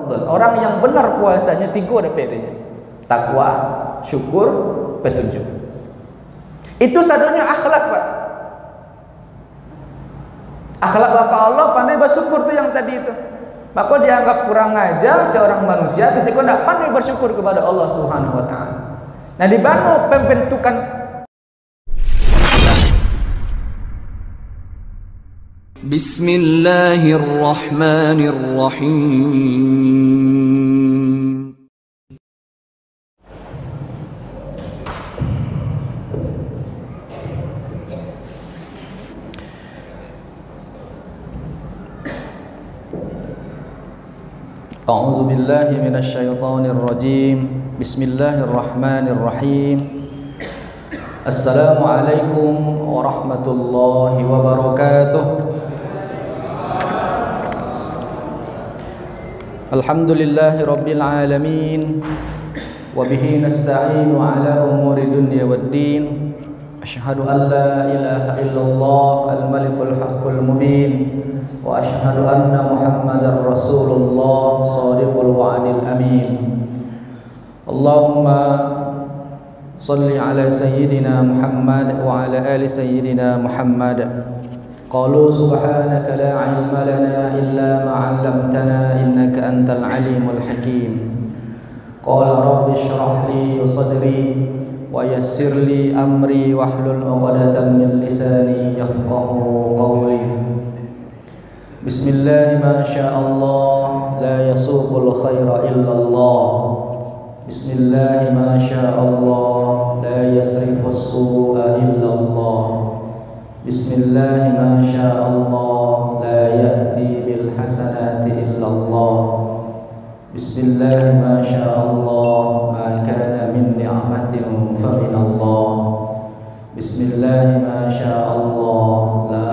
Orang yang benar puasanya 3 ada PD-nya. Takwa, syukur, petunjuk. Itu sadonya akhlak, Pak. Akhlak Bapak Allah pandai bersyukur tuh yang tadi itu. Maka dianggap kurang aja seorang manusia ketika tidak pandai bersyukur kepada Allah Subhanahu wa taala. Nah, di mana pembentukan Bismillahirrahmanirrahim. A'udzu billahi minasy syaithanir rajim. Bismillahirrahmanirrahim. Assalamualaikum warahmatullahi wabarakatuh. Alhamdulillahi rabbil alamin. Wa bihi nasta'inu ala umuri dunya waddin. Asyhadu an la ilaha illallah al-malikul haqqul mubin. Wa asyhadu anna Muhammadar Rasulullah shadiqul wa'dil amin. Allahumma salli ala sayyidina Muhammad wa ala ali sayyidina Muhammad. Qalu subhanaka la ilma lana illa ma 'allamtana innaka antal alimul hakim. Qala rabbi shrah li sadri wa yassir li amri wahlul 'uqdatam min lisani yafqahu qawli. Bismillah ma sya'allah la yasuqul khaira illallah. Bismillah ma sya'allah la yasrifus su'a illallah. Bismillah ma sya'allah la ya'ti bil hasanati illallah. Bismillah ma sya'allah ma kana min ni'matin fa minallah. Bismillah ma sya'allah la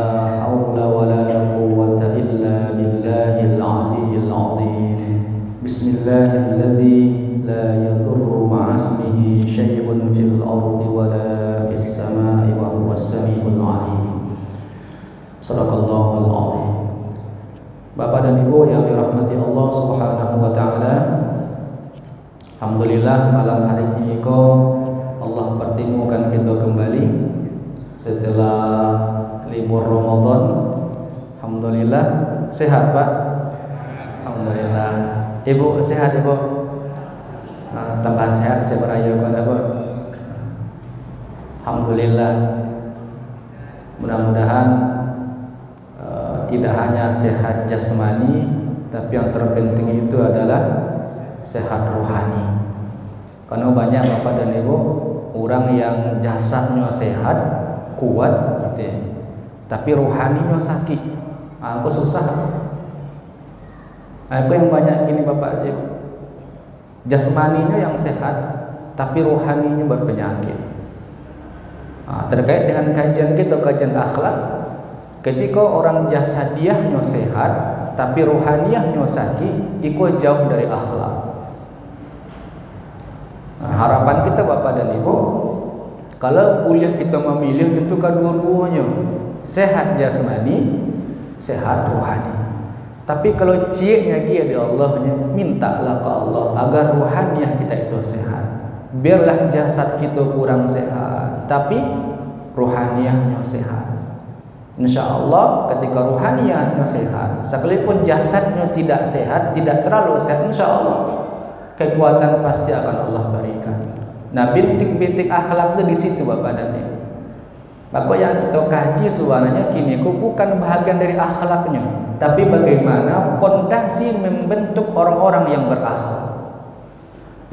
hawla wa la quwwata illa billahil aliyyil azim. Bismillahilladzi la yadurru ma'asmihi syai'un fil ardi wa la fis samai wa huwas samiul alim. Shadaqallahul azim. Bapak dan Ibu yang dirahmati Allah Subhanahu wa taala, alhamdulillah malam hari ini Allah pertemukan kita kembali setelah libur Ramadan. Alhamdulillah sehat, Pak. Alhamdulillah. Ibu sehat, Ibu? Tambah sehat seberaya kepada Ibu. Alhamdulillah. Mudah-mudahan tidak hanya sehat jasmani, tapi yang terpenting itu adalah sehat rohani. Karena banyak Bapak dan Ibu orang yang jasadnya sehat, kuat gitu ya, tapi rohaninya sakit. Aku susah. Aku yang banyak ini Bapak aja. Jasmaninya yang sehat, tapi rohaninya berpenyakit. Terkait dengan kajian kita, kajian akhlak, ketika orang jasadiahnya sehat, tapi rohaniahnya sakit, itu jauh dari akhlak. Harapan kita Bapak dan Ibu, kalau boleh kita memilih, tentu kedua-duanya sehat jasmani, sehat rohani. Tapi kalau cieknya dia di Allahnya, mintalah ke Allah agar rohaniah kita itu sehat. Biarlah jasad kita kurang sehat, tapi rohaniahnya sehat. Insya Allah ketika rohaniahnya sehat, sekalipun jasadnya tidak sehat, tidak terlalu sehat, insya Allah kekuatan pasti akan Allah berikan. Nah, bintik-bintik akhlak itu di situ Bapak dan Ibu. Bapak yang kita kaji sebenarnya kini bukan bahagian dari akhlaknya, tapi bagaimana pondasi membentuk orang-orang yang berakhlak.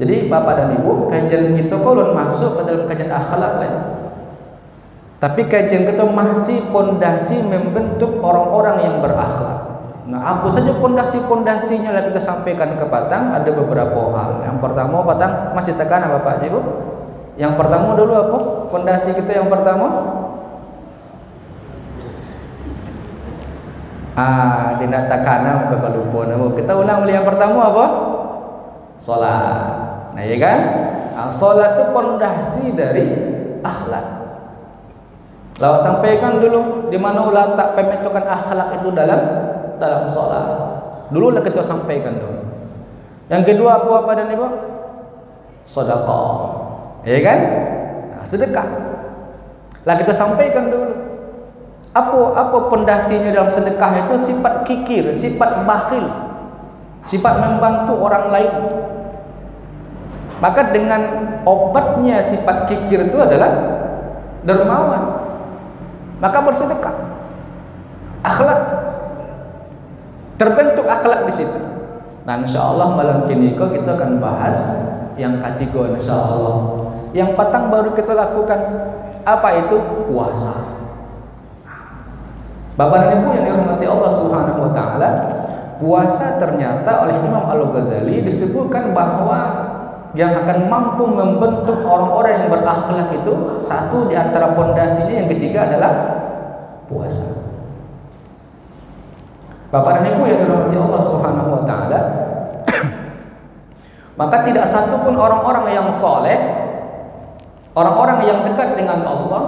Jadi Bapak dan Ibu, kajian kita kalau masuk ke dalam kajian akhlak lain, tapi kajian kita masih pondasi membentuk orang-orang yang berakhlak. Nah, apa saja pondasi-pondasinya lah kita sampaikan ke Patang. Ada beberapa hal. Yang pertama, Patang masih tekanan Bapak Ibu. Yang pertama dulu apa? Pondasi kita yang pertama. Tidak tekanan muka lupa. Kita ulang beli yang pertama apa? Salat. Nah, ya kan? Salat itu pondasi dari akhlak. Lalu sampaikan dulu di mana letak pembentukan akhlak itu dalam salat. Dulu lah kita sampaikan dulu. Yang kedua apa dan Ibu? Sedekah. Ya kan? Nah, sedekah. Lah kita sampaikan dulu. Apa pondasinya dalam sedekah itu? Sifat kikir, sifat bakhil, sifat membantu orang lain. Maka dengan obatnya sifat kikir itu adalah dermawan. Maka bersedekah. Akhlak. Terbentuk akhlak di situ. Nah, insyaallah malam kini kita akan bahas yang ketiga insyaallah. Yang petang baru kita lakukan apa itu? Puasa. Bapak dan Ibu yang dirahmati Allah Subhanahu wa taala, puasa ternyata oleh Imam Al-Ghazali disebutkan bahwa yang akan mampu membentuk orang-orang yang berakhlak itu satu di antara pondasinya, yang ketiga adalah puasa. Bapak dan Ibu yang dirahmati Allah Subhanahu wa taala, maka tidak satu pun orang-orang yang soleh, orang-orang yang dekat dengan Allah,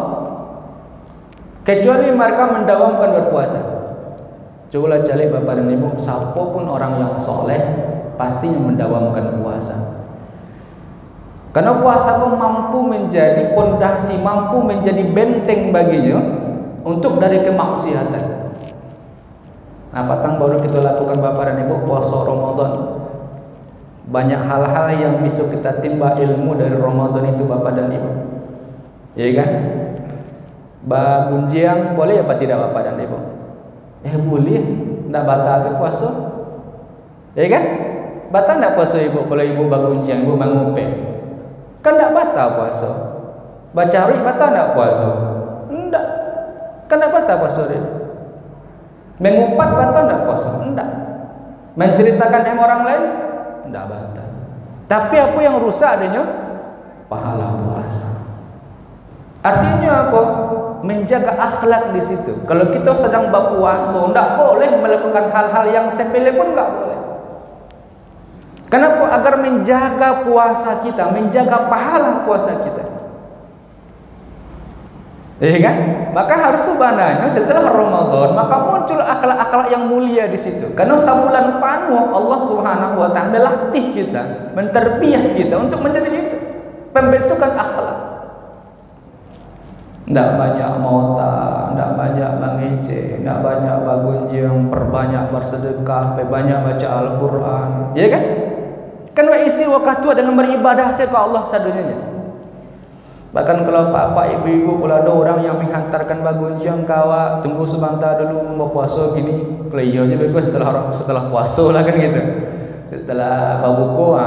kecuali mereka mendawamkan berpuasa. Cobalah cari Bapak dan Ibu, siapa pun orang yang soleh pastinya mendawamkan puasa. Karena puasa itu mampu menjadi pondasi, mampu menjadi benteng baginya untuk dari kemaksiatan. Nah, petang baru kita lakukan Bapak dan Ibu puasa Ramadan. Banyak hal-hal yang bisa kita timba ilmu dari Ramadan itu Bapak dan Ibu. Iya kan? Bagunjiang boleh apa tidak Bapak dan Ibu? Boleh. Tidak batal ke puasa? Iya kan? Batal tidak puasa Ibu kalau Ibu bagunjiang, Ibu mengupe? Kan tidak batal puasa. Baca rik batal tidak puasa? Tidak. Kan tidak batal puasa dia. Mengupat batal tidak puasa? Tidak. Menceritakan yang orang lain? Tidak batal. Tapi apa yang rusak adanya? Pahala puasa. Artinya apa? Menjaga akhlak di situ. Kalau kita sedang berpuasa, tidak boleh melakukan hal-hal yang sepele pun tidak boleh. Kenapa? Agar menjaga puasa kita, menjaga pahala puasa kita. Iya kan? Maka harus sebenarnya setelah Ramadan maka muncul akhlak-akhlak yang mulia di situ. Karena sebulan penuh Allah Subhanahu wa taala melatih kita, menterbiah kita untuk menjadi itu, pembentukan akhlak. Tidak banyak mota, tidak banyak mengece, tidak banyak bagunjing, perbanyak bersedekah, banyak baca Al-Quran. Ya kan? Kan isi waktu dengan beribadah saya ke Allah sadunya. Bahkan kalau bapak ibu-ibu, kalau ada orang yang menghantarkan bagunjing kawa, tunggu sebentar dulu mau puasa gini. Kalau iya aja bagus setelah puasa lah kan gitu. Setelah berbuka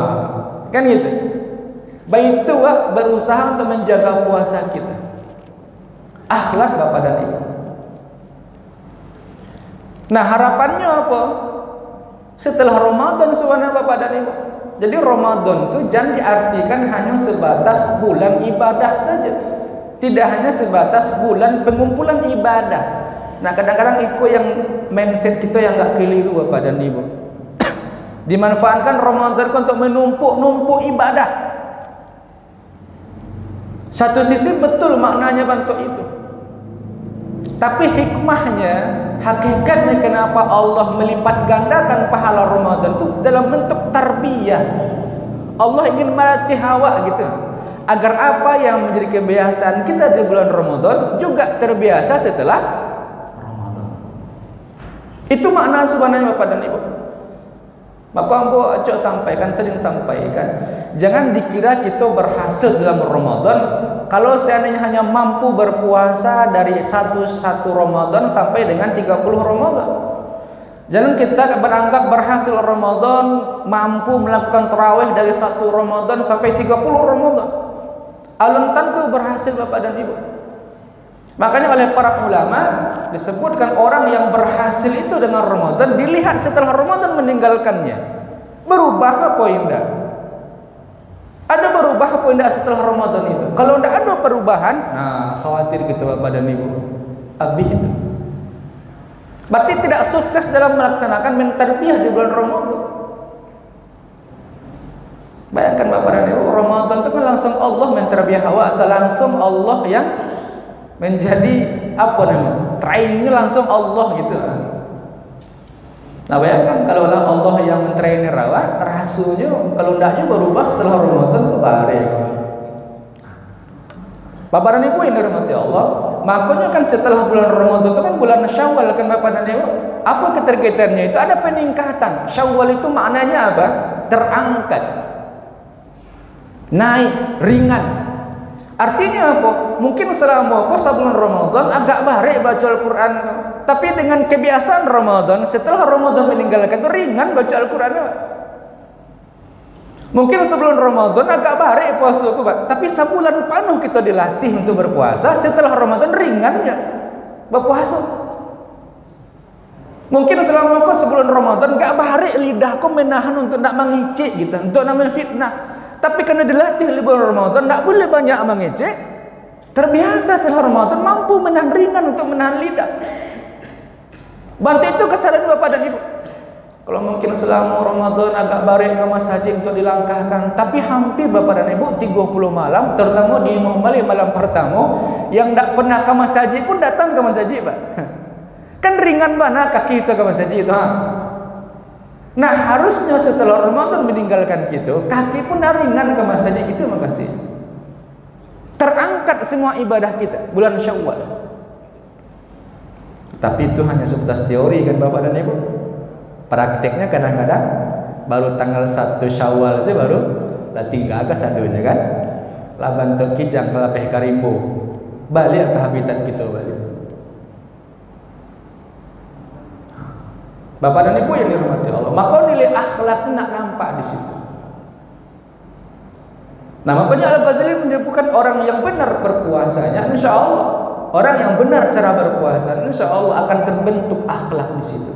kan gitu. Baik itu berusaha untuk menjaga puasa kita. Akhlak Bapak dan Ibu. Nah, harapannya apa? Setelah Ramadan sebenarnya Bapak dan Ibu. Jadi Ramadan itu jangan diartikan hanya sebatas bulan ibadah saja. Tidak hanya sebatas bulan pengumpulan ibadah. Nah, kadang-kadang itu yang mindset kita yang enggak keliru Bapak dan Ibu. Dimanfaatkan Ramadan untuk menumpuk-numpuk ibadah. Satu sisi betul maknanya bentuk itu. Tapi hikmahnya, hakikatnya kenapa Allah melipat gandakan pahala Ramadan itu dalam bentuk tarbiyah. Allah ingin melatih hawa gitu, agar apa yang menjadi kebiasaan kita di bulan Ramadan juga terbiasa setelah Ramadan. Itu makna sebenarnya Bapak dan Ibu. Bapak Ambo Acok sampaikan, sering sampaikan, jangan dikira kita berhasil dalam Ramadan kalau seandainya hanya mampu berpuasa dari satu Ramadan sampai dengan 30 Ramadan. Jangan kita beranggap berhasil Ramadan, mampu melakukan tarawih dari 1 Ramadan sampai 30 Ramadan. Alun tentu berhasil Bapak dan Ibu. Makanya oleh para ulama disebutkan orang yang berhasil itu dengan Ramadan dilihat setelah Ramadan meninggalkannya. Berubah apa indah? Ada berubah apa indah setelah Ramadan itu? Kalau tidak ada perubahan, nah khawatir kita Bapak dan Ibu. Habis itu. Berarti tidak sukses dalam melaksanakan mentarbiyah di bulan Ramadan. Bayangkan Bapak dan Ibu, Ramadan itu kan langsung Allah mentarbiyah hawa, atau langsung Allah yang menjadi apa namanya? Trainnya langsung Allah gitu. Nah bayangkan kalau Allah yang mentrainer awak, rasanya kalau ndaknya berubah setelah Ramadan ke bare. Bapak dan Ibu yang dirahmati Allah, makanya kan setelah bulan Ramadan itu kan bulan Syawal kan Bapak dan Ibu. Apa keterkaitannya itu? Ada peningkatan. Syawal itu maknanya apa? Terangkat, naik, ringan. Artinya apa? Mungkin selama puasa bulan Ramadan agak bare baca Al-Quran, tapi dengan kebiasaan Ramadan, setelah Ramadan meninggalkan itu ringan baca Al-Quran. Mungkin sebelum Ramadan agak bare puasa, tapi sebulan penuh kita dilatih untuk berpuasa. Setelah Ramadan ringannya berpuasa. Mungkin selama sebelum Ramadan gak bare lidahku menahan untuk tidak mengicik gitu, untuk tidak menfitnah. Tapi karena dilatih di bulan Ramadan tidak boleh banyak mengicik. Terbiasa setelah Ramadan mampu menahan ringan untuk menahan lidah. Bantu itu kesadaran Bapak dan Ibu. Kalau mungkin selama Ramadan agak bareng ke masjid untuk dilangkahkan, tapi hampir Bapak dan Ibu 30 malam, terutama di malam pertama, yang tidak pernah ke masjid pun datang ke masjid, Pak. Kan ringan mana kaki itu ke masjid itu, ha? Nah harusnya setelah Ramadan meninggalkan kita, kaki pun ringan ke masjid itu, makasih. Terangkat semua ibadah kita bulan Syawal. Tapi itu hanya sebatas teori kan Bapak dan Ibu. Prakteknya kadang-kadang baru tanggal 1 Syawal sih baru lah tinggal ke sadunya kan. Lah bantu kijang kelapeh karimbo. Balik ke habitat kita balik. Bapak dan Ibu yang dirahmati Allah, maka nilai akhlak nak nampak di situ. Nah makanya Al-Ghazali menyebutkan orang yang benar berpuasanya, insya Allah orang yang benar cara berpuasa, insya Allah akan terbentuk akhlak di situ.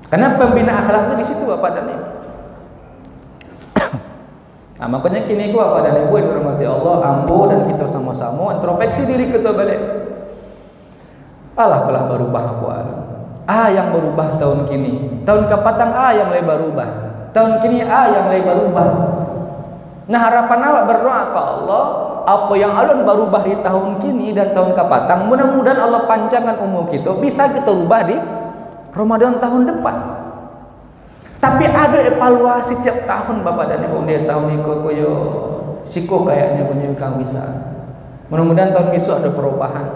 Karena pembina akhlak itu di situ Bapak dan Ibu. Nah makanya kini Bapak dan Ibu yang dirahmati Allah, ambo dan kita sama-sama introspeksi diri kita balik. Allah telah berubah apa alam. Yang berubah tahun kini, tahun kapatang yang mulai berubah, tahun kini yang mulai berubah. Nah harapan awak berdoa ke Allah, apa yang alun berubah di tahun kini dan tahun kapatang, mudah-mudahan Allah panjangkan umur kita, bisa kita ubah di Ramadan tahun depan. Tapi ada evaluasi tiap tahun Bapak dan Ibu. Dia tahun ini koyo siko kayaknya punya kang bisa. Mudah-mudahan tahun besok ada perubahan.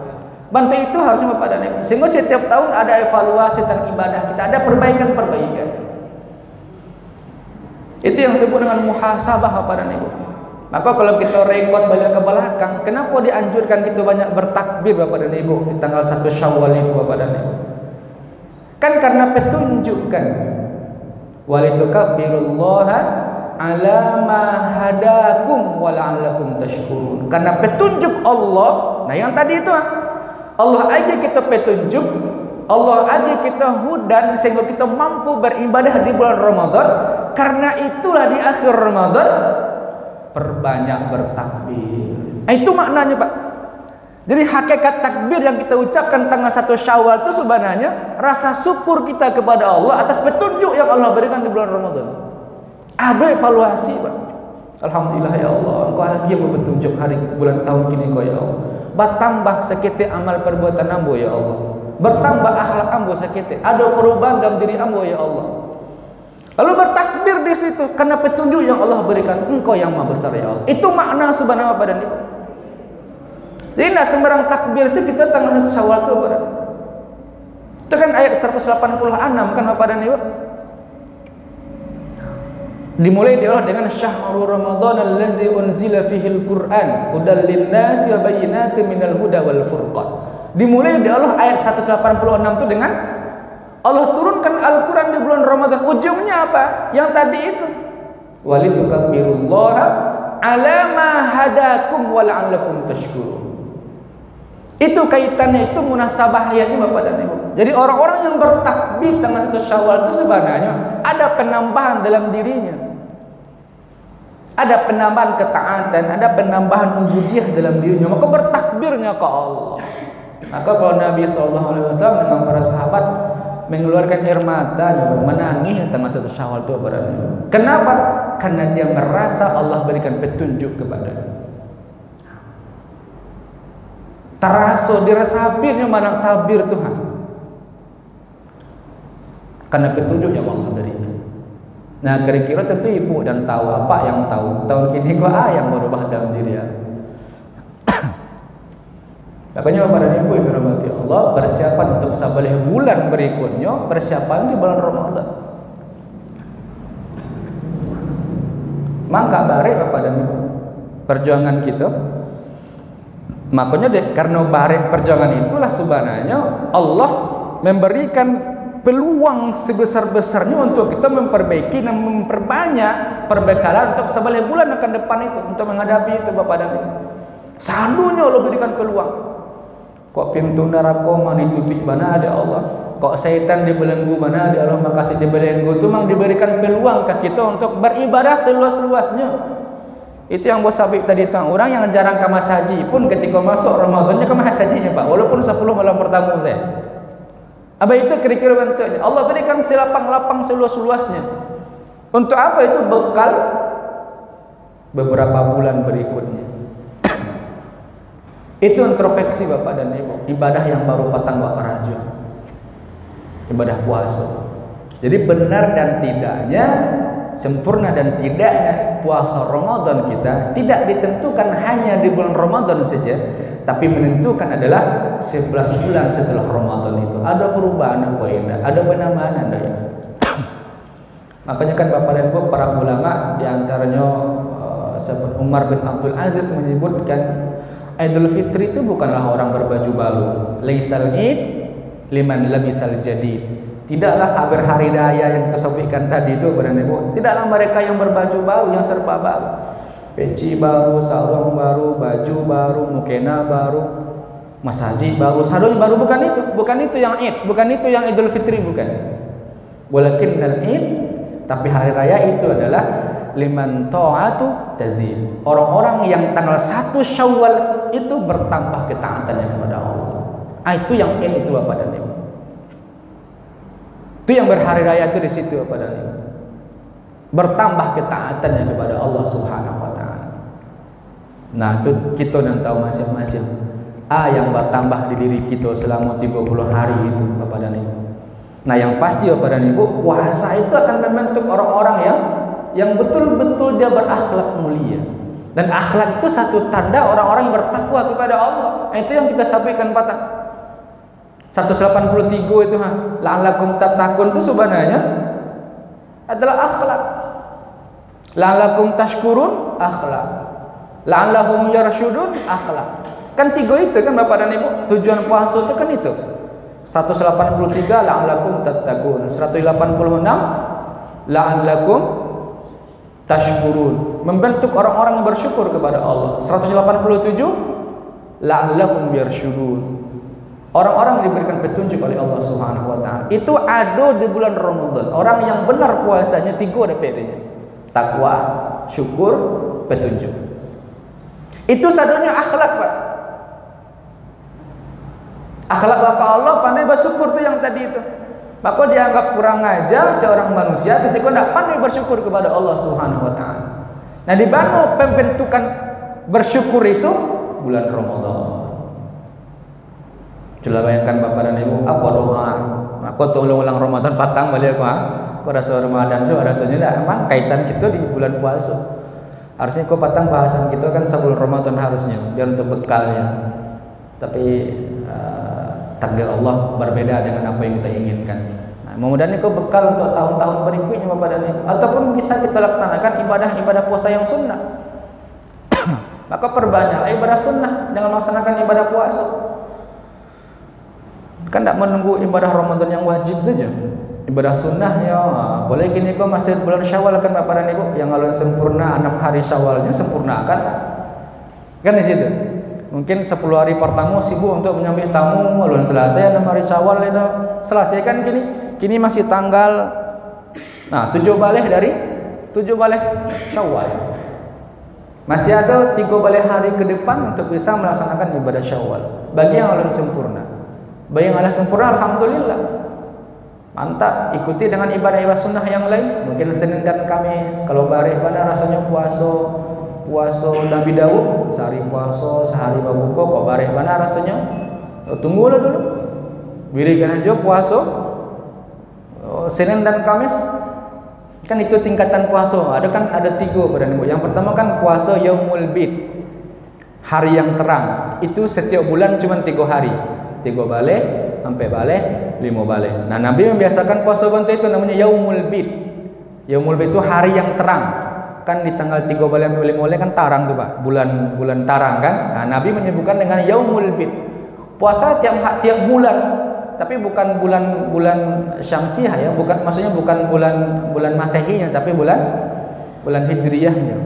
Bantu itu harusnya Bapak dan Ibu. Sehingga setiap tahun ada evaluasi tentang ibadah kita, ada perbaikan-perbaikan. Itu yang disebut dengan muhasabah Bapak dan Ibu. Maka kalau kita rekod balik ke belakang, kenapa dianjurkan kita banyak bertakbir Bapak dan Ibu di tanggal 1 Syawal itu Bapak dan Ibu? Kan karena petunjuk kan. Walitukabbirullaha ala ma hadakum wa la'allakum tashkurun. Karena petunjuk Allah. Nah yang tadi itu Allah aja kita petunjuk, Allah aja kita hudan sehingga kita mampu beribadah di bulan Ramadan. Karena itulah di akhir Ramadan perbanyak bertakbir. Itu maknanya Pak. Jadi hakikat takbir yang kita ucapkan tanggal 1 Syawal itu sebenarnya rasa syukur kita kepada Allah atas petunjuk yang Allah berikan di bulan Ramadan. Ada evaluasi Pak. Alhamdulillah ya Allah, Engkau hakim berpetunjuk hari bulan tahun kini Engkau ya Allah. Bertambah seketik amal perbuatan ambo ya Allah. Bertambah akhlak ambo seketik. Ada perubahan dalam diri ambo ya Allah. Lalu bertakbir di situ karena petunjuk yang Allah berikan. Engkau yang maha besar ya Allah. Itu makna subhanallah pada ini. Jadi tidak sembarang takbir sih kita tanggal 1 Syawal itu Bapak. Itu kan ayat 186 kan Bapak dan Ibu. Dimulai dia dengan syahrul Ramadan allazi unzila fihi al-Qur'an hudal lin-nasi wa bayyinatin minal huda wal furqan. Dimulai dia Allah ayat 186 itu dengan Allah turunkan Al-Quran di bulan Ramadan. Ujungnya apa? Yang tadi itu. Walitukabbirullaha ala ma hadakum wa la'allakum tashkurun. Itu kaitannya, itu munasabah ayatnya Bapak dan Ibu. Jadi orang-orang yang bertakbir tanggal 1 Syawal itu sebenarnya ada penambahan dalam dirinya. Ada penambahan ketaatan, ada penambahan ubudiyah dalam dirinya. Maka bertakbirnya ke Allah. Maka kalau Nabi SAW dengan para sahabat mengeluarkan air mata, menangis tanggal 1 Syawal itu berarti. Kenapa? Karena dia merasa Allah berikan petunjuk kepadanya. Terasa dirasapinnya mana tabir Tuhan. karena petunjuk yang Allah berikan. Nah, kira-kira tentu ibu dan tahu apa yang tahu. Tahun kini kok yang berubah dalam diri ya. Makanya Bapak dan Ibu yang dirahmati Allah, persiapan untuk 11 bulan berikutnya, persiapan di bulan Ramadan. Maka barek Bapak dan Ibu perjuangan kita. Makanya karena barek perjuangan itulah sebenarnya Allah memberikan peluang sebesar-besarnya untuk kita memperbaiki dan memperbanyak perbekalan untuk 11 bulan akan depan itu, untuk menghadapi itu Bapak dan Ibu. Seandainya Allah berikan peluang. Kok pintu neraka mana ditutup mana ada Allah. Kok setan dibelenggu mana ada Allah. Makasih dibelenggu itu memang diberikan peluang ke kita untuk beribadah seluas-luasnya. Itu yang bos sabik tadi tentang orang yang jarang ke masjid pun ketika masuk Ramadannya ke masjidnya Pak, walaupun 10 malam pertama saya. Apa itu kira-kira bentuknya? Allah berikan selapang-lapang seluas-luasnya. Untuk apa itu? Bekal beberapa bulan berikutnya. Itu introspeksi Bapak dan Ibu, ibadah yang baru patang Bapak Raja, ibadah puasa. Jadi benar dan tidaknya, sempurna dan tidaknya puasa Ramadan kita tidak ditentukan hanya di bulan Ramadan saja, tapi menentukan adalah 11 bulan setelah Ramadan itu. Ada perubahan apa ya? Ada mana-mana enggak ya? Makanya kan Bapak dan Ibu para ulama, diantaranya sahabat Umar bin Abdul Aziz menyebutkan Idul Fitri itu bukanlah orang berbaju baru. Laisal id liman labisal jadid. Tidaklah hari raya yang kita sebutkan tadi itu Bapak dan Ibu. Tidaklah mereka yang berbaju baru, yang serba baru. Peci baru, sarung baru, baju baru, mukena baru, masjid baru, sarung baru, bukan itu. Bukan itu yang id, bukan itu yang Idul Fitri, bukan. Walakinnal id, tapi hari raya itu adalah liman ta'atu tazid. Orang-orang yang tanggal 1 Syawal itu bertambah ketaatannya kepada Allah. Itu yang itu Bapak dan Ibu. Itu yang berhari raya itu di situ Bapak dan Ibu. Bertambah ketaatannya kepada Allah Subhanahu wa taala. Nah, itu kita dan tahu masing-masing. Yang bertambah di diri kita selama 30 hari itu Bapak dan Ibu. Nah, yang pasti Bapak dan Ibu, puasa itu akan membentuk orang-orang yang betul-betul dia berakhlak mulia. Dan akhlak itu satu tanda orang-orang yang bertakwa kepada Allah. Itu yang kita sampaikan patah 183 itu la'allakum tattaqun itu sebenarnya adalah akhlak. La'allakum tashkurun akhlak. La'allahum yarshudun akhlak. Kan 3 itu kan Bapak dan Ibu. Tujuan puasa itu kan itu. 183 la'allakum tattaqun. 186 la'allakum tashkurun, membentuk orang-orang yang bersyukur kepada Allah. 187 la'allahum yarshudun, orang-orang yang diberikan petunjuk oleh Allah Subhanahu wa taala. Itu ada di bulan Ramadan. Orang yang benar puasanya 3 ada PD-nya. Takwa, syukur, petunjuk. Itu sadonya akhlak, Pak. Akhlak Bapak Allah pandai bersyukur tuh yang tadi itu. Maka dianggap kurang aja seorang manusia ketika tidak pandai bersyukur kepada Allah Subhanahu wa taala. Nah, di mana pembentukan bersyukur itu? Bulan Ramadan. Coba bayangkan Bapak dan Ibu, apa doa? Aku tolong ulang Ramadan patang balik aku. Aku rasa Ramadan so rasanya tidak emang kaitan kita di bulan puasa. Harusnya kau patang bahasan kita kan sebelum Ramadan harusnya biar untuk bekalnya. Tapi takdir Allah berbeda dengan apa yang kita inginkan. Nah, mudah-mudahan itu bekal untuk tahun-tahun berikutnya Bapak dan Ibu. Ataupun bisa kita laksanakan ibadah-ibadah puasa yang sunnah. Maka perbanyaklah ibadah sunnah dengan melaksanakan ibadah puasa. Kan tidak menunggu ibadah Ramadan yang wajib saja. Ibadah sunnahnya, boleh gini kok masih bulan Syawal kan Bapak dan Ibu, yang kalau sempurna 6 hari Syawalnya sempurnakan. Kan di situ. Mungkin 10 hari pertama sibuk untuk menyambut tamu, lalu selesai 6 hari Syawal itu selesai kan kini masih tanggal 7 balik Syawal. Masih ada 3 balik hari ke depan untuk bisa melaksanakan ibadah Syawal. Bagi yang belum sempurna. Bagi yang sudah sempurna alhamdulillah. Mantap, ikuti dengan ibadah-ibadah sunnah yang lain. Mungkin Senin dan Kamis. Kalau balik pada rasanya puasa Nabi Daud, sehari puasa, sehari berbuka, kok bareng mana rasanya? Tunggulah dulu. Berikan aja puasa Senin dan Kamis kan itu tingkatan puasa. Ada 3 Bapak dan Ibu. Yang pertama kan puasa Yaumul Bid, hari yang terang. Itu setiap bulan cuma 3 hari. 3 balik, sampai balik, 5 balik. Nah, Nabi membiasakan puasa bantu itu namanya Yaumul Bid. Yaumul Bid itu hari yang terang. Kan di tanggal 3 balik sampai 5 balik kan tarang tuh Pak. Bulan tarang kan. Nah, Nabi menyebutkan dengan Yaumul Bid. Puasa tiap bulan. Tapi bukan bulan Syamsiah ya, maksudnya bukan bulan Masehinya, tapi bulan Hijriyahnya.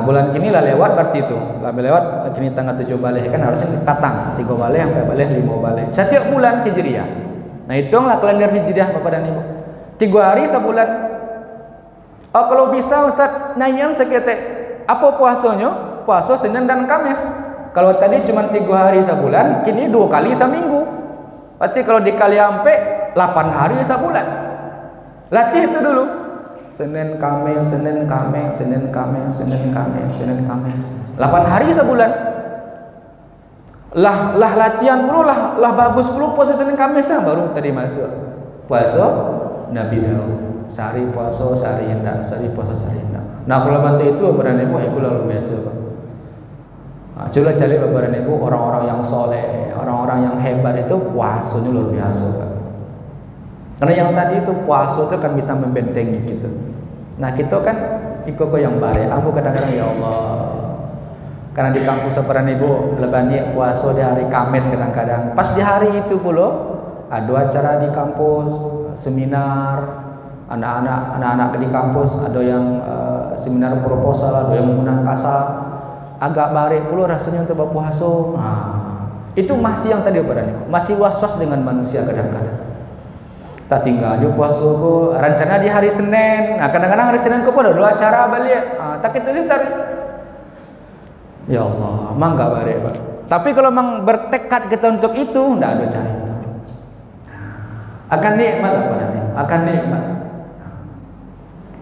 Bulan kini lah lewat berarti itu. Lewat kini tanggal 7 balik kan harusnya katang 3 balik sampai balik 5 balik. Setiap bulan Hijriyah. Nah, hitunglah kalender Hijriyah Bapak dan Ibu. 3 hari sebulan. Oh, kalau bisa Ustaz nanya seketek apa puasanya? Puasa Senin dan Kamis. Kalau tadi cuma 3 hari sebulan, kini 2 kali seminggu. Berarti kalau dikali sampai 8 hari sebulan. Latih itu dulu. Senin Kamis, Senin Kamis, Senin Kamis, Senin Kamis, Senin Kamis. 8 hari sebulan. Lah latihan puluh lah bagus puluh puasa Senin Kamis baru tadi masuk. Puasa Nabi Daud. Sehari puasa, sehari hendak, sehari puasa, sehari hendak. Nah, kalau bantu itu berani Ibu itu luar biasa, Pak. Coba cari Bapak dan Ibu orang-orang yang soleh, orang-orang yang hebat itu puasanya luar biasa kan. Karena yang tadi itu puasa itu kan bisa membentengi gitu. Nah, kita kan ikut yang bare. Aku kadang-kadang ya Allah, karena di kampus Bapak dan Ibu lebani puasa di hari Kamis kadang-kadang. Pas di hari itu pula ada acara di kampus, seminar anak-anak di kampus, ada yang seminar proposal, ada yang menang kasar. Agak barik pula rasanya untuk berpuasa. Itu masih yang tadi Bapak dan Ibu, masih was-was dengan manusia kadang-kadang. Tak tinggal aja puasa ko, rencana di hari Senin. Nah, kadang-kadang hari Senin ko pada dulu acara balik. Tak itu sih tadi. Ya Allah, mang gak barik Pak. Tapi kalau mang bertekad kita untuk itu, enggak ada cara. Akan nikmat Bapak dan Ibu, akan nikmat.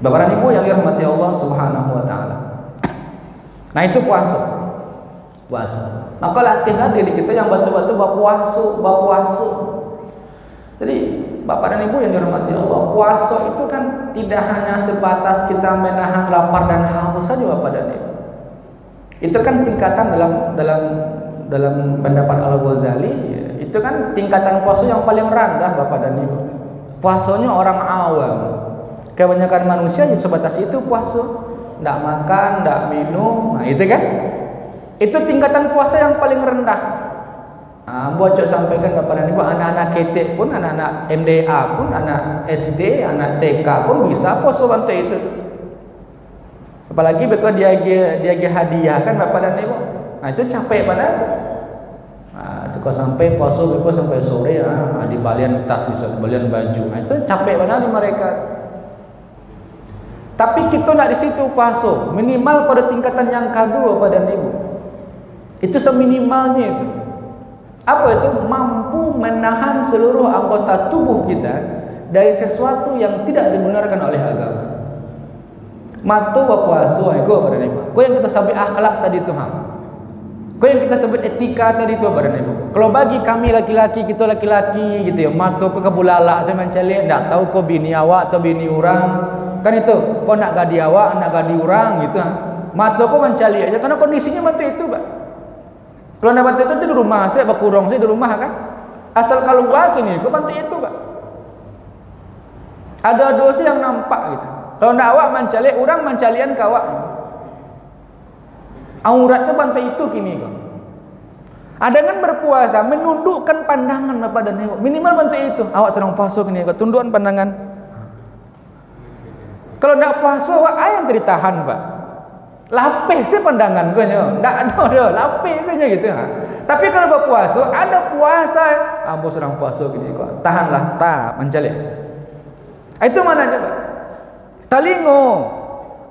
Bapak dan Ibu yang dirahmati Allah Subhanahu wa taala. Nah, itu puasa. Maka latihlah diri kita yang batu-batu berpuasa. Jadi Bapak dan Ibu yang dirahmati Allah, puasa itu kan tidak hanya sebatas kita menahan lapar dan haus saja Bapak dan Ibu. Itu kan tingkatan dalam pendapat Al-Ghazali, itu kan tingkatan puasa yang paling rendah Bapak dan Ibu. Puasanya orang awam. Kebanyakan manusia sebatas itu puasa. Tidak makan, tidak minum, nah itu kan, itu tingkatan puasa yang paling rendah. Bocok sampaikan Bapak dan Ibu, anak-anak ketek pun, anak-anak MDA pun, anak SD, anak TK pun bisa puasa bantu itu. Apalagi betul dia hadiah kan Bapak dan Ibu. Nah, itu capek pada itu. Suka sampai puasa sampai sore di balian tas bisa, balian baju. Nah, itu capek pada di mereka. Tapi kita nak di situ puasa, minimal pada tingkatan yang kedua Bapak dan Ibu. Itu seminimalnya itu. Apa itu? Mampu menahan seluruh anggota tubuh kita dari sesuatu yang tidak dibenarkan oleh agama. Matu berpuasa, itu Bapak dan Ibu. Kau yang kita sebut akhlak tadi itu Kau yang kita sebut etika tadi itu Bapak dan Ibu. Kalau bagi kami laki-laki, kita laki-laki gitu ya, matu ke kebulala saya mencari, tidak tahu kau bini awak atau bini orang. Kan itu, kau nak gadi awak, nak gadi orang gitu. Mata kau mencari aja karena kondisinya mata itu, Pak. Kalau nak mata itu di rumah, saya berkurang saya di rumah kan. Asal keluar gini, kau bantu itu, Pak. Ada dosa yang nampak gitu. Kalau nak awak mencari, orang mencalian ke awak. Aurat itu bantu itu gini kok. Ada kan berpuasa menundukkan pandangan Bapak dan Ibu. Minimal bantu itu. Awak sedang puasa gini kok, tundukkan pandangan. Kalau nak puasa, ayam ditahan Pak. Lapis sih pandangan gue nyo. Tak ada, lapis saja gitu. Tapi kalau berpuasa, ada puasa. Ambo sedang puasa gini kok. Tahanlah, tak mencari. Itu mana coba? Talingo.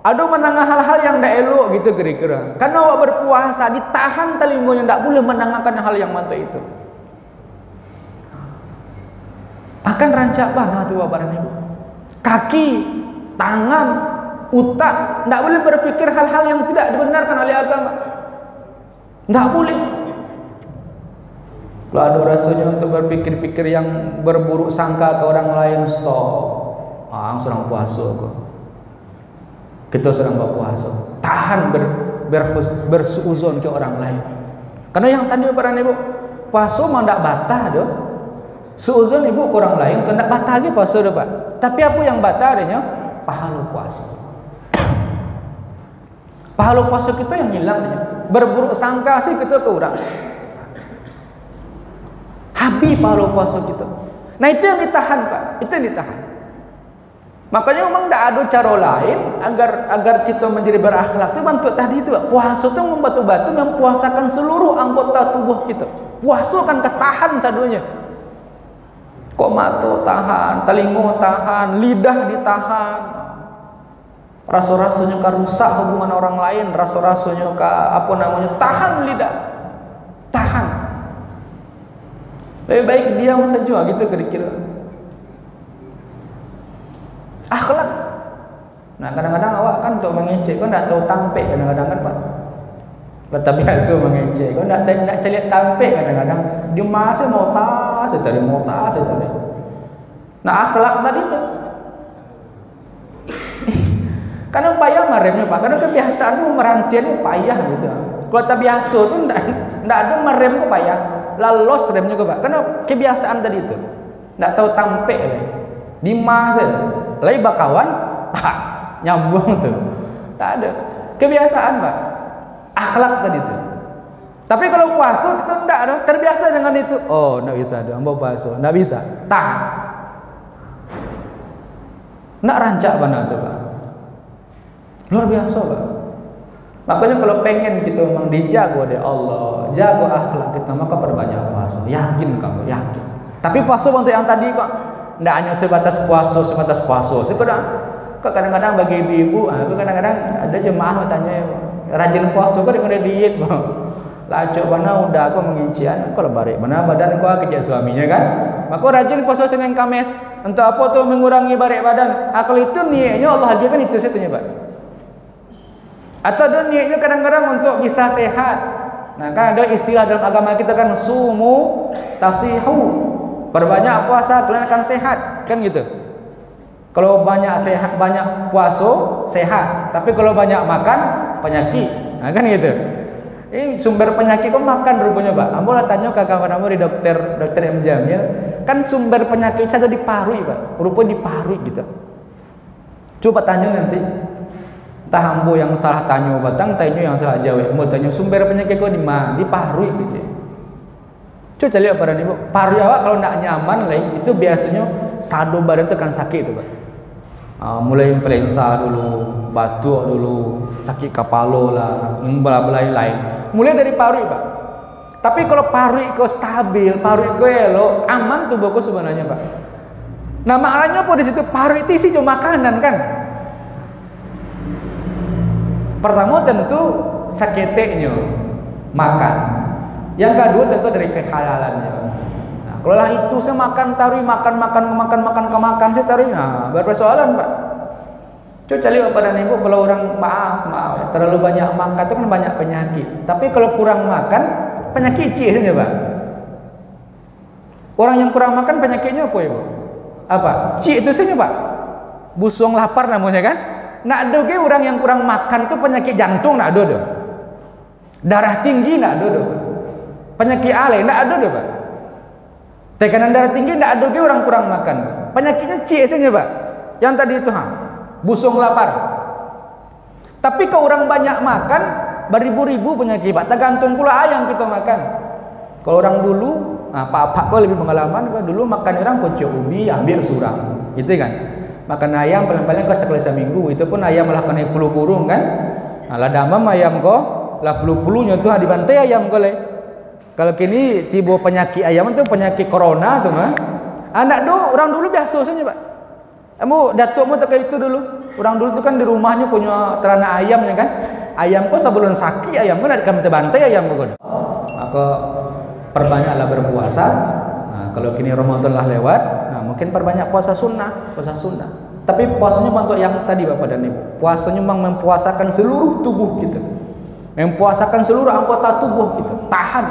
Ada menangah hal-hal yang tidak elok gitu kira-kira. Karena awak berpuasa, ditahan talingonya, tidak boleh menangahkan hal yang mantap itu. Akan rancak banget tuh Bapak dan Ibu. Kaki, tangan, utak, tidak boleh berpikir hal-hal yang tidak dibenarkan oleh agama. Tidak boleh. Kalau ada rasanya untuk berpikir-pikir yang berburuk sangka ke orang lain, stop. Sedang puasa kok. Kita sedang berpuasa. Tahan bersuuzon ke orang lain. Karena yang tadi para ibu, puasa mah ndak batah doh. Suuzon ibu ke orang lain, ndak batah lagi puasa doh Pak. Tapi apa yang batah adanya? Pahala puasa. Pahala puasa kita yang hilang. Berburuk sangka sih kita ke orang. Habis pahala puasa kita. Nah itu yang ditahan Pak, itu yang ditahan. Makanya memang tidak ada cara lain agar kita menjadi berakhlak. Itu bantu tadi itu Pak. Puasa itu membatu-batu mempuasakan seluruh anggota tubuh kita. Puasa kan ketahan sadunya. Kok mata tahan, telinga tahan, lidah ditahan. Rasa-rasanya kan rusak hubungan orang lain, rasa-rasanya tahan lidah. Tahan. Lebih baik diam saja gitu kira-kira. Akhlak. Nah kadang-kadang awak kan untuk mengecek, kau tidak tahu tampek kadang-kadang kan Pak. Letak biasa mengecek, kau tidak celiak tampek kadang-kadang. Dia masih mau tas, saya tadi. Nah akhlak tadi tu. Karena payah meremnya Pak, karena kebiasaan tu merantiannya payah gitu. Kalau tak biasa tu tidak ada merem tu payah. Lalos remnya Pak, karena kebiasaan tadi itu. Tidak tahu tampek di masa lagi bakawan tak nyambung tuh, tak ada kebiasaan Pak, akhlak tadi itu. Tapi kalau puasa kita tidak ada terbiasa dengan itu. Oh, tidak bisa ada, ambo puasa, tidak bisa, tahan, tidak rancak mana tuh Pak, luar biasa Pak. Makanya kalau pengen kita memang dijaga oleh Allah, jaga akhlak kita, maka perbanyak puasa. Yakin kamu, yakin. Tapi puasa untuk yang tadi kok tidak hanya sebatas puasa. Kadang-kadang bagi ibu-ibu, aku kadang-kadang ada jemaah bertanya, rajin puasa kok dengan diet, Laco mana udah aku mengincian, kalau balik mana badan kau kerja suaminya kan? Maka rajin puasa Senin Kamis. Untuk apa tuh mengurangi barik badan? Kalau itu niatnya Allah hadirkan itu saya tanya Pak. Atau ada niatnya kadang-kadang untuk bisa sehat. Nah kan ada istilah dalam agama kita kan sumu tasihu. Perbanyak puasa kalian akan sehat, kan gitu. Kalau banyak sehat, banyak puasa sehat. Tapi kalau banyak makan penyakit, nah, kan gitu. Ini sumber penyakit kok makan rupanya Pak. Ambo lah tanya ke kawan ambo di dokter M Jamil, kan sumber penyakit saya ada di paru Pak. Rupanya di paru gitu. Coba tanya nanti. Entah ambo yang salah tanya batang, tanya yang salah jawab. Ambo tanya sumber penyakit kok di mana? Di paru gitu. Coba lihat pada ibu, paru awak kalau tidak nyaman itu biasanya sadu badan itu kan sakit itu Pak. Mulai influenza dulu, batuk dulu, sakit kepala lah, bela-bela lain. Mulai dari paru Pak. Tapi kalau paru itu stabil, paru itu elok, aman tubuhku sebenarnya Pak. Nah maknanya apa di situ? Paru itu isi cuma makanan kan. Pertama tentu sakitnya makan. Yang kedua tentu dari kehalalannya. Nah, kalau lah itu saya makan makan saya taruh, nah berpersoalan Pak. Coba lihat pada ibu, kalau orang maaf ya, terlalu banyak makan itu kan banyak penyakit. Tapi kalau kurang makan penyakit cik saja Pak. Orang yang kurang makan penyakitnya apa ibu? Apa? Cik itu saja Pak. Busung lapar namanya kan. Nak ada ke orang yang kurang makan itu penyakit jantung nak ada. Darah tinggi nak ada. Penyakit alai tidak ada deh Pak. Tekanan darah tinggi tidak ada ke orang kurang makan. Penyakitnya cik saja Pak. Yang tadi itu busung lapar. Tapi kalau orang banyak makan beribu-ribu penyakit Pak. Tergantung pula ayam kita makan. Kalau orang dulu, Pak kau lebih pengalaman. Kalau dulu makan orang kocok ubi ambil surang, gitu kan. Makan ayam paling-paling kau sekali seminggu. Itu pun ayam malah kena puluh burung kan. Nah, lah damam ayam kau lah puluh-puluhnya tuh dibantai ayam kau le. Kalau kini tiba penyakit ayam itu penyakit corona tuh mah. Anak orang dulu biasa saja Pak. Kamu datukmu tak kayak itu dulu. Orang dulu itu kan di rumahnya punya ternak ayam ya kan. Ayam kok sebelum sakit ayam kan ada kami terbantai ayam kok. Maka perbanyaklah berpuasa. Nah, kalau kini Ramadan lah lewat, nah mungkin perbanyak puasa sunnah. Tapi puasanya untuk yang tadi Bapak dan Ibu. Puasanya memang mempuasakan seluruh tubuh kita. Mempuasakan seluruh anggota tubuh kita. Tahan.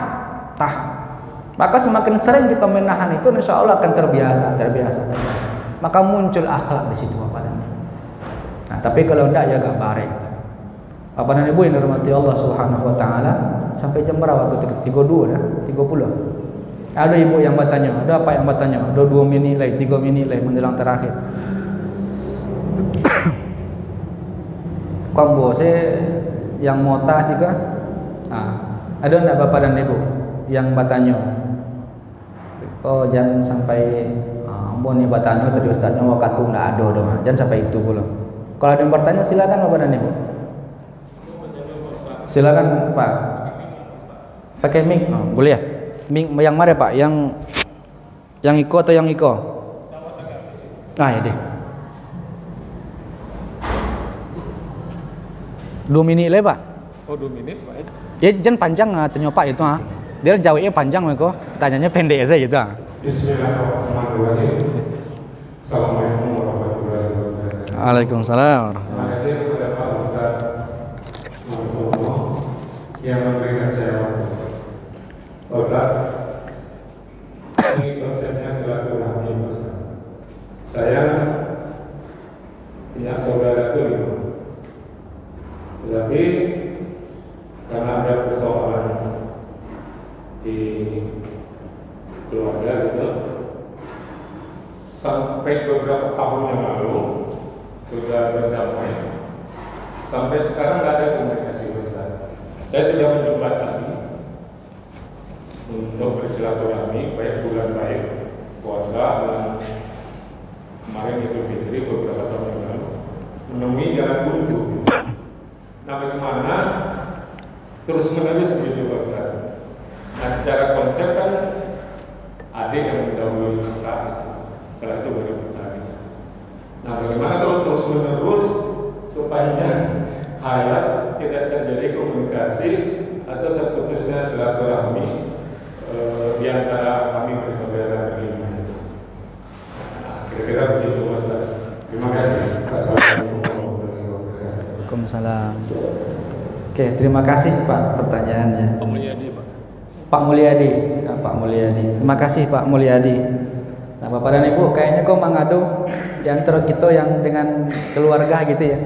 Maka semakin sering kita menahan itu, insya Allah akan terbiasa. Maka muncul akhlak di situ Bapak dan Ibu. Nah, tapi kalau tidak ya gak bareng. Bapak dan Ibu yang dirahmati Allah Subhanahu Wa Taala, sampai jam berapa? 32 dah, 30. Ada ibu yang bertanya, ada apa yang bertanya? Ada 2 minit lagi, 3 minit lagi menjelang terakhir. Kombo saya yang mota sih kah? Ada enggak Bapak dan Ibu yang bertanya? Oh jangan sampai Ambon ni bertanya tadi ustaznya waktu enggak ada doa. Jangan sampai itu pula. Kalau ada yang bertanya silakan Bapak dan Ibu. Silakan Pak. Pakai mic, boleh ya? Mic yang mana Pak? Yang Iko atau yang Iko? Ya deh. 2 minit lah Pak. Oh 2 minit Pak. Ya jangan panjang tanya Pak itu Dia jawabnya panjang mereka, tanyanya pendek saja gitu. Bismillahirrahmanirrahim. Assalamualaikum warahmatullahi wabarakatuh. Waalaikumsalam. Terima kasih kepada Pak Ustaz yang memberikan saya waktu. Ustaz, ini konsepnya silaturahmi Ustaz. Saya punya saudara itu 5. Tetapi karena ada persoalan di keluarga gitu, sampai beberapa tahun yang lalu sudah berdamai, sampai sekarang nggak ada komunikasi Ustaz. Saya sudah menjembatani untuk bersilaturahmi baik bulan baik puasa dan kemarin Idul Fitri beberapa tahun yang lalu menemui jalan buntu. Nah bagaimana terus menerus begitu Pak Ustaz? Nah secara konsep kan adik yang mendahului kita, setelah itu baru bertani. Nah bagaimana kalau terus menerus sepanjang hayat tidak terjadi komunikasi atau terputusnya silaturahmi di antara kami bersaudara berlima? Nah kira-kira begitu Pak Ustaz. Terima kasih. Assalamualaikum warahmatullahi wabarakatuh. Waalaikumsalam. Oke, terima kasih Pak pertanyaannya. Pak Mulyadi Pak. Pak Mulyadi, Pak Mulyadi. Terima kasih Pak Mulyadi. Nah Bapak dan Ibu, kayaknya kau mengadu di antara kita yang dengan keluarga gitu ya.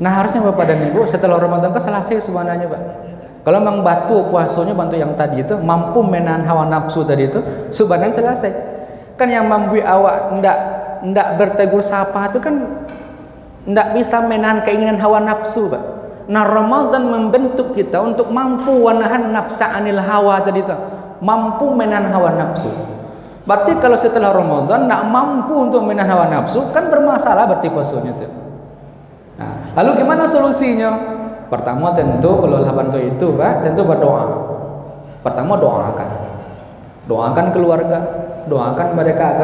Nah harusnya Bapak dan Ibu setelah Ramadan kan selesai sebenarnya Pak. Kalau memang batu puasanya bantu yang tadi itu mampu menahan hawa nafsu tadi itu, sebenarnya selesai. Kan yang mampu awak ndak bertegur sapa itu kan ndak bisa menahan keinginan hawa nafsu Pak. Nah Ramadan membentuk kita untuk mampu menahan nafsa anil hawa tadi itu, mampu menahan hawa nafsu. Berarti kalau setelah Ramadan nak mampu untuk menahan hawa nafsu kan bermasalah berarti puasanya itu. Nah, lalu gimana solusinya? Pertama tentu kalau lah bantu itu Pak, tentu berdoa. Pertama doakan keluarga, doakan mereka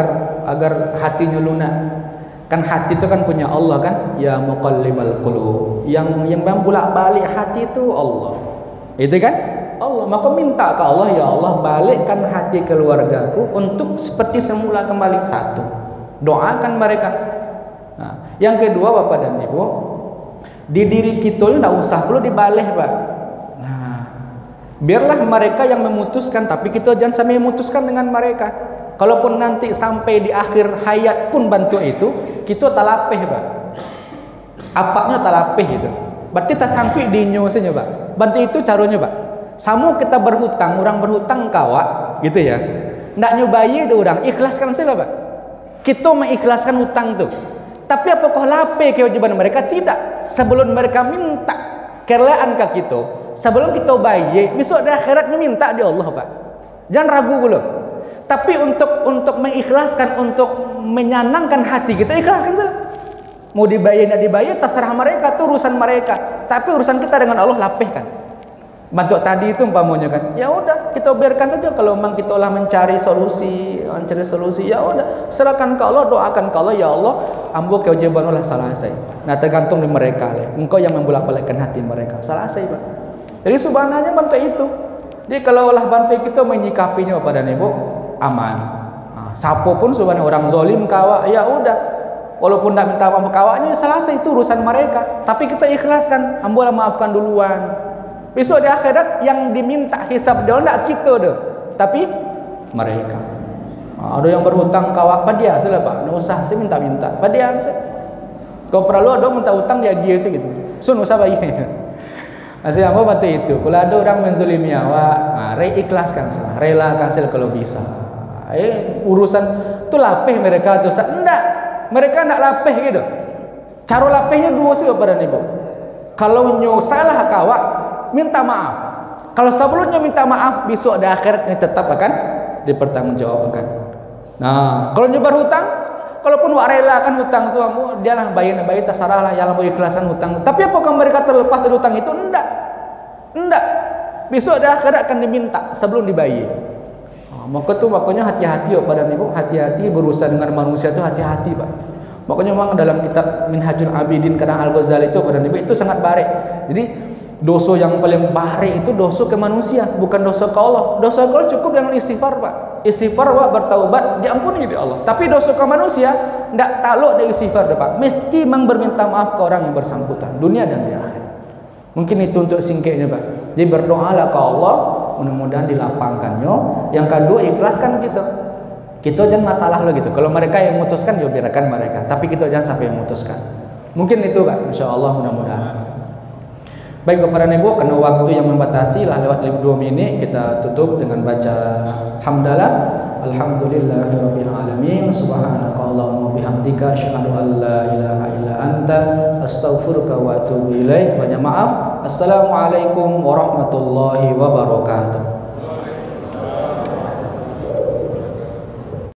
agar hatinya lunak. Kan hati itu kan punya Allah kan, ya muqallibal qulub. Yang bolak-balik hati itu Allah. Itu kan? Allah. Maka minta ke Allah, ya Allah balikkan hati keluargaku untuk seperti semula kembali. Satu. Doakan mereka. Nah, yang kedua Bapak dan Ibu, di diri kita ini tidak usah perlu dibalik Pak. Nah, biarlah mereka yang memutuskan, tapi kita jangan sampai memutuskan dengan mereka. Kalaupun nanti sampai di akhir hayat pun bantu itu, kita talapeh Pak. Apaknya talapeh itu. Berarti tak sampai di nyusnya Pak. Bantu itu caranya Pak. Sama kita berhutang, orang berhutang kawak gitu ya. Ndak nyobai ada orang, ikhlaskan saja Pak. Kita mengikhlaskan hutang tuh. Tapi apakah lape kewajiban mereka? Tidak. Sebelum mereka minta kerelaan ke kita, sebelum kita bayar, besok di akhiratnya minta di Allah Pak. Jangan ragu dulu. Tapi untuk mengikhlaskan, untuk menyenangkan hati kita, ikhlaskan saja. Mau dibayar tidak dibayar terserah mereka, itu urusan mereka. Tapi urusan kita dengan Allah lapehkan. Bantu tadi itu umpamanya kan, ya udah kita biarkan saja. Kalau memang kita lah mencari solusi, ya udah serahkan ke Allah, doakan ke Allah, ya Allah, ambo kewajiban Allah selesai. Nah tergantung di mereka lah. Engkau yang membolak-balikkan hati mereka, selesai Pak. Jadi subhanallah bantu itu. Jadi kalau lah bantu kita menyikapinya Bapak dan Ibu, aman. Nah, siapa pun subhanallah orang zalim kawak, ya udah. Walaupun tidak minta maaf kawaknya, selesai itu urusan mereka. Tapi kita ikhlaskan, ambo lah maafkan duluan. Besok di akhirat yang diminta hisab dia tidak kita dah. Tapi mereka. Ada yang berhutang kawak padia sila Pak, nggak usah saya minta-minta padia saya. Kalau perlu ada minta hutang dia gia sih gitu. Sun usah bayar. Asal apa batu itu? Kalau ada orang menzalimi awak, ikhlaskan salah, relakan salah kalau bisa. Urusan tu lapeh mereka tu enggak, mereka nak lapeh gitu. Cara lapehnya dua sih pada ibu. Kalau nyo salah kawak, minta maaf. Kalau sebelumnya minta maaf, besok di akhiratnya tetap akan dipertanggungjawabkan. Nah, kalau nyo berhutang, kalaupun wak rela kan hutang tu kamu, dia lah bayar terserah lah, yang mau ikhlasan hutang. Tapi apakah mereka terlepas dari hutang itu? Enggak. Besok di akhirat akan diminta sebelum dibayar. Makanya hati-hati pada ibu, hati-hati berurusan dengan manusia itu hati-hati Pak. Makanya memang dalam kitab Minhajul Abidin karang Al-Ghazali itu pada ibu itu sangat baik. Jadi dosa yang paling baik itu dosa ke manusia, bukan dosa ke Allah. Dosa ke Allah cukup dengan istighfar Pak. Istighfar Pak, bertaubat diampuni oleh Allah. Tapi dosa ke manusia enggak takluk dari istighfar Pak. Mesti memang berminta maaf ke orang yang bersangkutan dunia dan di akhirat. Mungkin itu untuk singkatnya Pak. Jadi berdoalah ke Allah, mudah-mudahan dilapangkannya. Yang kedua, ikhlaskan kita. Kita jangan masalah lo gitu. Kalau mereka yang memutuskan, ya biarkan mereka. Tapi kita jangan sampai yang memutuskan. Mungkin itu Pak. Insya Allah mudah-mudahan. Baik kepada ibu, karena waktu yang membatasi lah lewat 2 menit, kita tutup dengan baca hamdalah. Alhamdulillahirabbil alamin. Subhanaka Allahumma bihamdika asyhadu an la ilaha illa anta astaghfiruka wa atubu ilaik. Banyak maaf. Assalamualaikum warahmatullahi wabarakatuh.